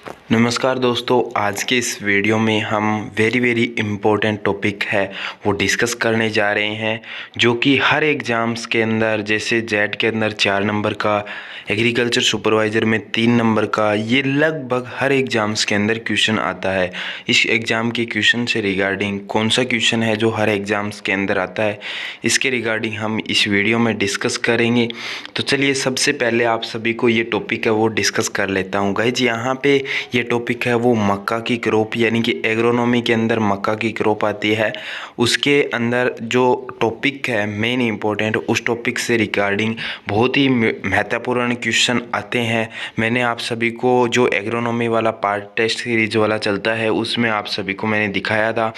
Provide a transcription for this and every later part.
नमस्कार दोस्तों, आज के इस वीडियो में हम वेरी इम्पोर्टेंट टॉपिक है वो डिस्कस करने जा रहे हैं, जो कि हर एग्ज़ाम्स के अंदर, जैसे जेट के अंदर 4 नंबर का, एग्रीकल्चर सुपरवाइज़र में 3 नंबर का, ये लगभग हर एग्ज़ाम्स के अंदर क्वेश्चन आता है। इस एग्ज़ाम के क्वेश्चन से रिगार्डिंग कौन सा क्वेश्चन है जो हर एग्ज़ाम्स के अंदर आता है, इसके रिगार्डिंग हम इस वीडियो में डिस्कस करेंगे। तो चलिए, सबसे पहले आप सभी को ये टॉपिक है वो डिस्कस कर लेता हूँ। गाइज, यहाँ पे ये टॉपिक है वो मक्का की क्रॉप, यानी कि एग्रोनॉमी के अंदर मक्का की क्रॉप आती है। उसके अंदर जो टॉपिक है मेन इम्पोर्टेंट, उस टॉपिक से रिगार्डिंग बहुत ही महत्वपूर्ण क्वेश्चन आते हैं। मैंने आप सभी को जो एग्रोनॉमी वाला पार्ट टेस्ट सीरीज वाला चलता है उसमें आप सभी को मैंने दिखाया था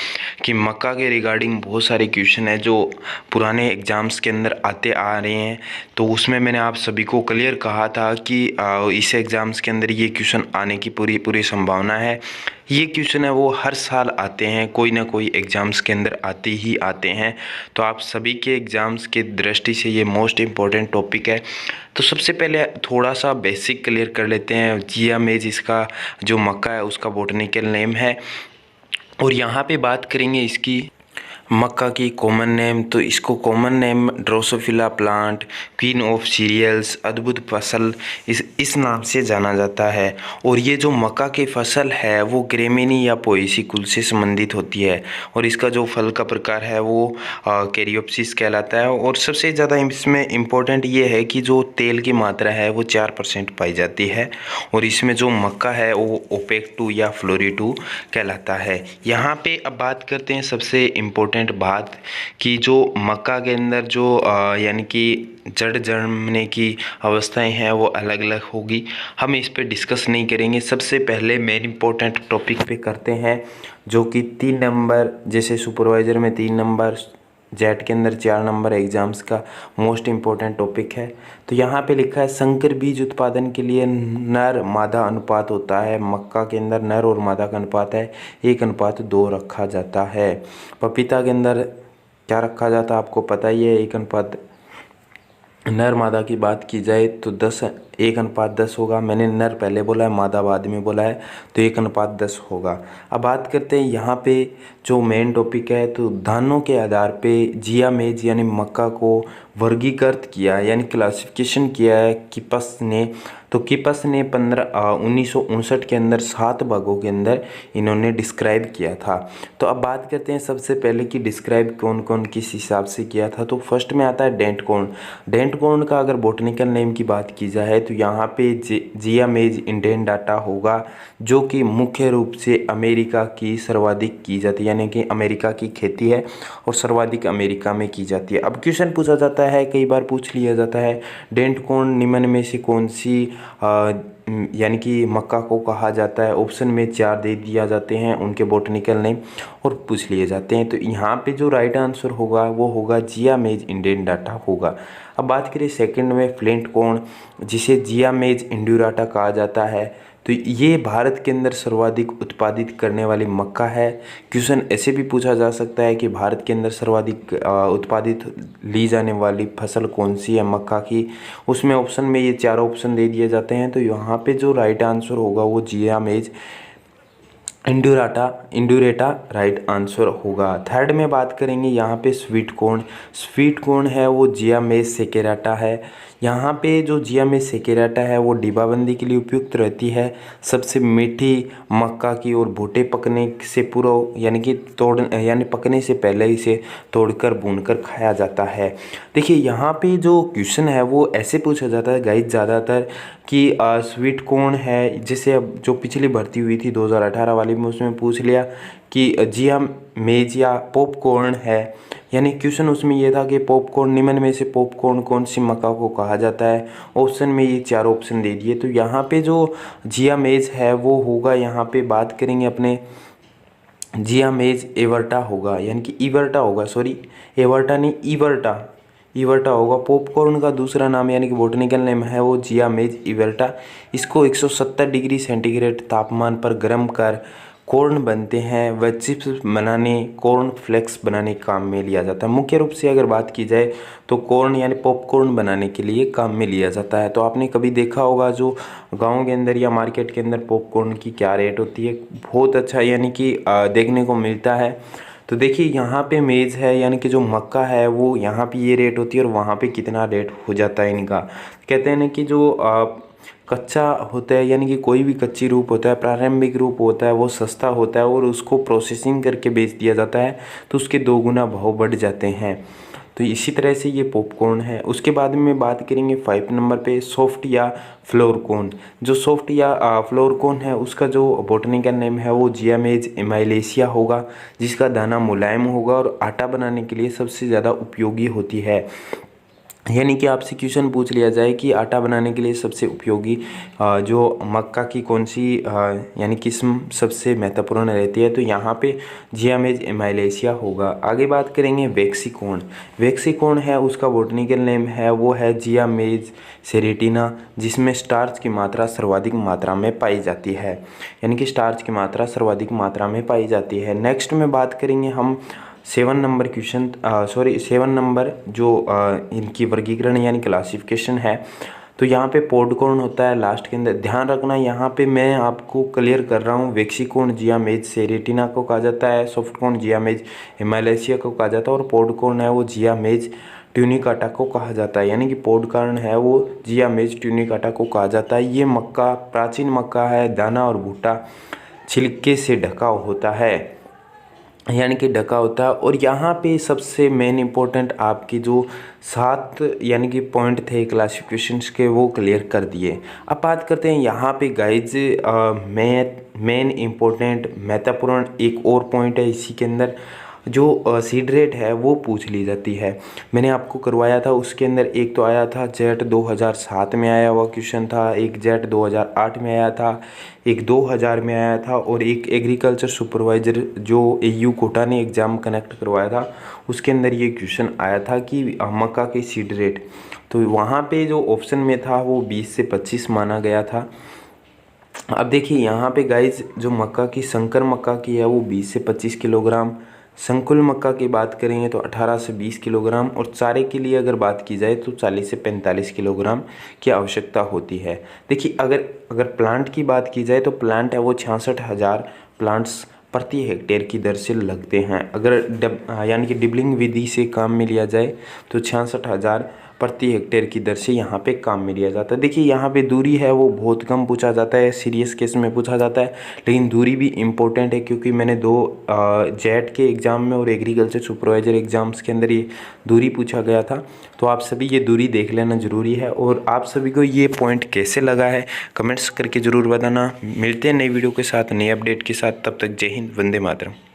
कि मक्का के रिगार्डिंग बहुत सारे क्वेश्चन है जो पुराने एग्ज़ाम्स के अंदर आते आ रहे हैं। तो उसमें मैंने आप सभी को क्लियर कहा था कि इस एग्ज़ाम्स के अंदर ये क्वेश्चन आने की पूरी संभावना है। ये क्वेश्चन है वो हर साल आते हैं, कोई ना कोई एग्ज़ाम्स के अंदर आते ही आते हैं। तो आप सभी के एग्ज़ाम्स के दृष्टि से ये मोस्ट इम्पॉर्टेंट टॉपिक है। तो सबसे पहले थोड़ा सा बेसिक क्लियर कर लेते हैं। जिया मेज इसका जो मक्का है उसका बॉटनिकल नेम है, और यहाँ पे बात करेंगे इसकी मक्का की कॉमन नेम। तो इसको common name Drosophila plant, queen of cereals, अद्भुत फसल, इस नाम से जाना जाता है। और ये जो मक्का की फसल है वो ग्रेमिनी या पोएसी कुल से संबंधित होती है, और इसका जो फल का प्रकार है वो कैरियोप्सिस कहलाता है। और सबसे ज़्यादा इसमें इम्पोर्टेंट ये है कि जो तेल की मात्रा है वो 4% पाई जाती है, और इसमें जो मक्का है वो ओपेक 2 या फ्लोरी 2 कहलाता है। यहाँ पे अब बात करते हैं सबसे इम्पोर्टेंट बात कि जो मक्का के अंदर जो यानी कि जड़ जमने की अवस्थाएं हैं वो अलग अलग होगी, हम इस पे डिस्कस नहीं करेंगे। सबसे पहले मेन इम्पोर्टेंट टॉपिक पे करते हैं, जो कि 3 नंबर, जैसे सुपरवाइज़र में 3 नंबर, जेट के अंदर 4 नंबर एग्ज़ाम्स का मोस्ट इम्पोर्टेंट टॉपिक है। तो यहाँ पे लिखा है संकर बीज उत्पादन के लिए नर मादा अनुपात होता है। मक्का के अंदर नर और मादा का अनुपात है 1:2 रखा जाता है। पपीता के अंदर क्या रखा जाता है आपको पता ही है, 1:, नर मादा की बात की जाए तो 1:10 होगा। मैंने नर पहले बोला है, मादा बाद में बोला है, तो 1:10 होगा। अब बात करते हैं यहाँ पे जो मेन टॉपिक है, तो धानों के आधार पे जिया मेज यानी मक्का को वर्गीकृत किया, यानी क्लासिफिकेशन किया है किपस ने। तो किपस ने 1959 के अंदर 7 भागों के अंदर इन्होंने डिस्क्राइब किया था। तो अब बात करते हैं सबसे पहले कि डिस्क्राइब कौन कौन किस हिसाब से किया था। तो फर्स्ट में आता है डेंट कॉर्न। डेंट कॉर्न का अगर बॉटनिकल नेम की बात की जाए तो यहाँ पे जिया मेज इंडेंटाटा होगा, जो कि मुख्य रूप से अमेरिका की सर्वाधिक की जाती है, यानी कि अमेरिका की खेती है और सर्वाधिक अमेरिका में की जाती है। अब क्वेश्चन पूछा जाता है, कई बार पूछ लिया जाता है, डेंट कॉर्न निम्न में से कौन सी यानी कि मक्का को कहा जाता है। ऑप्शन में 4 दे दिया जाते हैं उनके बॉटनिकल नेम, और पूछ लिए जाते हैं। तो यहाँ पे जो राइट आंसर होगा वो होगा जिया मेज इंडेंटाटा होगा। अब बात करें सेकंड में फ्लिंट कॉर्न, जिसे जिया मेज इंड्यूराटा कहा जाता है। तो ये भारत के अंदर सर्वाधिक उत्पादित करने वाली मक्का है। क्वेश्चन ऐसे भी पूछा जा सकता है कि भारत के अंदर सर्वाधिक उत्पादित ली जाने वाली फसल कौन सी है मक्का की। उसमें ऑप्शन में ये 4 ऑप्शन दे दिए जाते हैं। तो यहाँ पे जो राइट आंसर होगा वो जिया मेज इंड्यूरेटा राइट आंसर होगा। थर्ड में बात करेंगे यहाँ पे स्वीट कॉर्न। स्वीट कॉर्न है वो जिया मेज सेकेराटा है। यहाँ पे जो जिया मेज सेकेराटा है वो डिब्बाबंदी के लिए उपयुक्त रहती है। सबसे मीठी मक्का की, और भुट्टे पकने से पूर्व यानी पकने से पहले इसे तोड़कर भूनकर खाया जाता है। देखिए, यहाँ पे जो क्वेश्चन है वो ऐसे पूछा जाता है गाइस ज़्यादातर कि स्वीट कॉर्न है, जिसे अब जो पिछली भर्ती हुई थी 2018 वाली में, उसमें पूछ लिया कि जिया मेज या पॉपकॉर्न है, यानी क्वेश्चन उसमें ये था कि पॉपकॉर्न निम्न में से पॉपकॉर्न कौन सी मक्का को कहा जाता है। ऑप्शन में ये 4 ऑप्शन दे दिए। तो यहाँ पे जो जिया मेज है वो होगा, यहाँ पे बात करेंगे अपने जिया मेज एवर्टा होगा, यानी कि इवर्टा होगा, सॉरी एवर्टा नहीं इवर्टा होगा। पॉपकॉर्न का दूसरा नाम यानी कि बॉटनिकल नेम है वो जिया मेज इवर्टा। इसको 170 डिग्री सेंटीग्रेड तापमान पर गर्म कर कॉर्न बनते हैं वह चिप्स बनाने, कॉर्न फ्लेक्स बनाने के काम में लिया जाता है। मुख्य रूप से अगर बात की जाए तो कॉर्न यानी पॉपकॉर्न बनाने के लिए काम में लिया जाता है। तो आपने कभी देखा होगा जो गांव के अंदर या मार्केट के अंदर पॉपकॉर्न की क्या रेट होती है, बहुत अच्छा यानी कि देखने को मिलता है। तो देखिए यहाँ पे मेज़ है यानी कि जो मक्का है वो यहाँ पे ये रेट होती है और वहाँ पे कितना रेट हो जाता है इनका। कहते हैं ना कि जो कच्चा होता है यानी कि कोई भी कच्ची रूप होता है, प्रारंभिक रूप होता है, वो सस्ता होता है और उसको प्रोसेसिंग करके बेच दिया जाता है तो उसके 2 गुना भाव बढ़ जाते हैं। तो इसी तरह से ये पॉपकॉर्न है। उसके बाद में बात करेंगे 5 नंबर पे सॉफ्ट या फ्लोर कॉर्न। जो सॉफ्ट या फ्लोर कॉर्न है उसका जो बॉटनिकल नेम है वो जियामेज एमाइलेशिया होगा, जिसका दाना मुलायम होगा और आटा बनाने के लिए सबसे ज़्यादा उपयोगी होती है। यानी कि आपसे क्वेश्चन पूछ लिया जाए कि आटा बनाने के लिए सबसे उपयोगी जो मक्का की कौन सी यानी किस्म सबसे महत्वपूर्ण रहती है, तो यहाँ पे जियामेज एमाइलेशिया होगा। आगे बात करेंगे वेक्सिकॉर्न। वेक्सिकॉर्न है उसका बॉटनिकल नेम है वो है जियामेज सेरेटिना, जिसमें स्टार्च की मात्रा सर्वाधिक मात्रा में पाई जाती है। यानी कि स्टार्च की मात्रा सर्वाधिक मात्रा में पाई जाती है। नेक्स्ट में बात करेंगे हम 7 नंबर क्वेश्चन 7 नंबर जो इनकी वर्गीकरण यानी क्लासिफिकेशन है। तो यहाँ पे पॉडकॉर्न होता है लास्ट के अंदर। ध्यान रखना यहाँ पे मैं आपको क्लियर कर रहा हूँ, वेक्सिकॉर्न जियामेज सेरेटिना को कहा जाता है, सॉफ्टकॉर्न जियामेज हिमालयसिया को कहा जाता है और पॉडकॉर्न है वो जियामेज ट्यूनिकाटा को कहा जाता है। यानी कि पॉडकॉर्न है वो जियामेज ट्यूनिकाटा को कहा जाता है। ये मक्का प्राचीन मक्का है, दाना और भुट्टा छिलके से ढका होता है, यानी कि ढका होता है। और यहाँ पे सबसे मेन इम्पोर्टेंट आपकी जो 7 यानी कि पॉइंट थे क्लासिफिकेशंस के वो क्लियर कर दिए। अब बात करते हैं यहाँ पे गाइज मेन इम्पोर्टेंट महत्वपूर्ण एक और पॉइंट है इसी के अंदर, जो सीड रेट है वो पूछ ली जाती है। मैंने आपको करवाया था उसके अंदर एक तो आया था जेट 2007 में आया हुआ क्वेश्चन था, एक जेट 2008 में आया था, एक 2000 में आया था और एक एग्रीकल्चर सुपरवाइज़र जो AU कोटा ने एग्ज़ाम कनेक्ट करवाया था उसके अंदर ये क्वेश्चन आया था कि मक्का की सीड रेट। तो वहाँ पे जो ऑप्शन में था वो 20 से 25 माना गया था। अब देखिए यहाँ पे गाइज जो मक्का की संकर मक्का की है वो 20 से 25 किलोग्राम, संकुल मक्का की बात करेंगे तो 18 से 20 किलोग्राम और चारे के लिए अगर बात की जाए तो 40 से 45 किलोग्राम की आवश्यकता होती है। देखिए अगर प्लांट की बात की जाए तो प्लांट है वो 66,000 प्लांट्स प्रति हेक्टेयर की दर से लगते हैं। अगर यानी कि डिबलिंग विधि से काम में लिया जाए तो 66,000 प्रति हेक्टेयर की दर से यहाँ पे काम में लिया जाता है। देखिए यहाँ पे दूरी है वो बहुत कम पूछा जाता है, सीरियस केस में पूछा जाता है, लेकिन दूरी भी इम्पोर्टेंट है क्योंकि मैंने 2 जेट के एग्ज़ाम में और एग्रीकल्चर सुपरवाइज़र एग्ज़ाम्स के अंदर ये दूरी पूछा गया था। तो आप सभी ये दूरी देख लेना ज़रूरी है। और आप सभी को ये पॉइंट कैसे लगा है कमेंट्स करके ज़रूर बताना। मिलते हैं नई वीडियो के साथ, नए अपडेट के साथ। तब तक जय हिंद, वंदे मातरम।